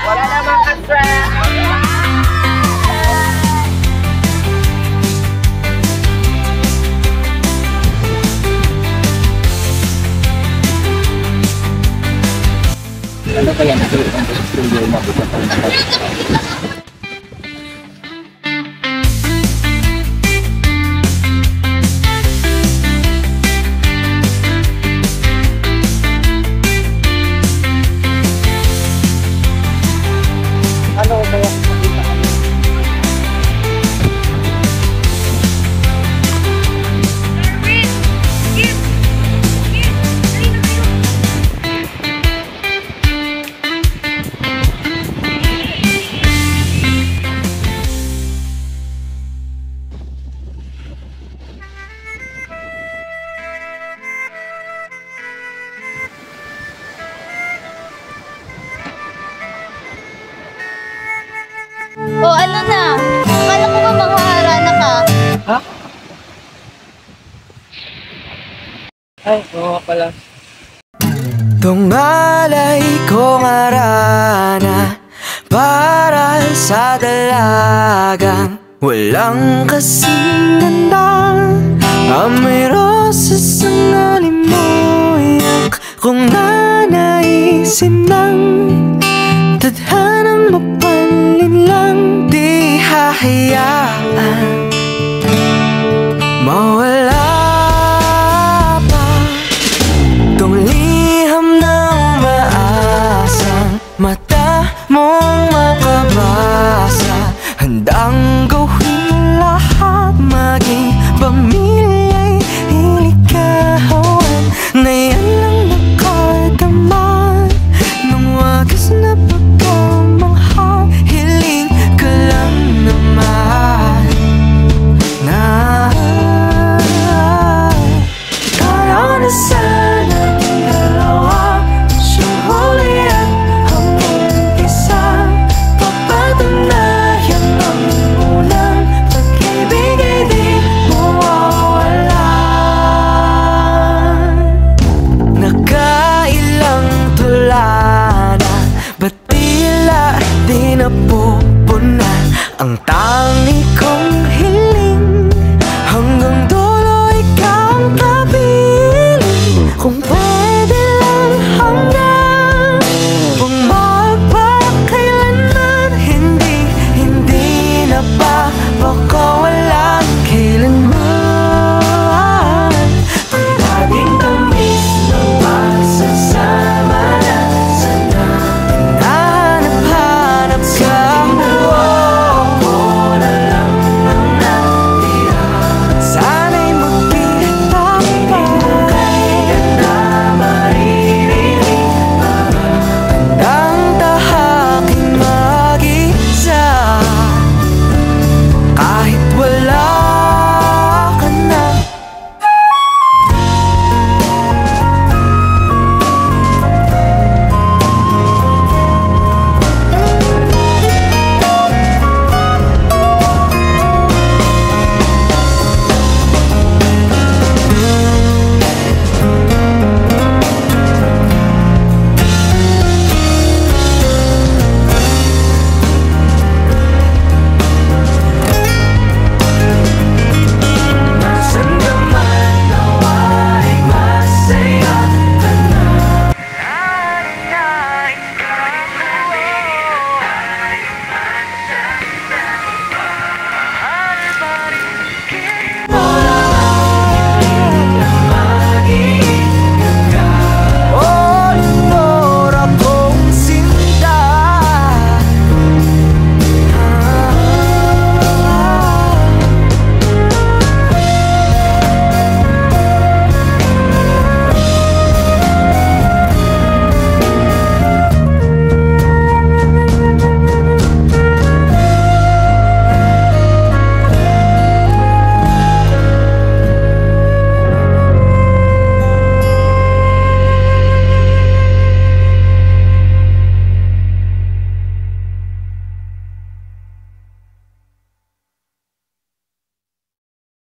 Wala namang aswang. Ano kaya nito ang studio mabuti pa na? Ano kaya makita kami? O ano na? Akala ko ba manghaharana ka? Ha? Ay, oo nga pala. Tungalay kong arana para sa dalagang walang kasing ganda. Amoy rosas ang alimuyak kung nanaisin ng tadhanang mapalin lang. Di hahayaan mawala pa tong liham ng maasang mata mo.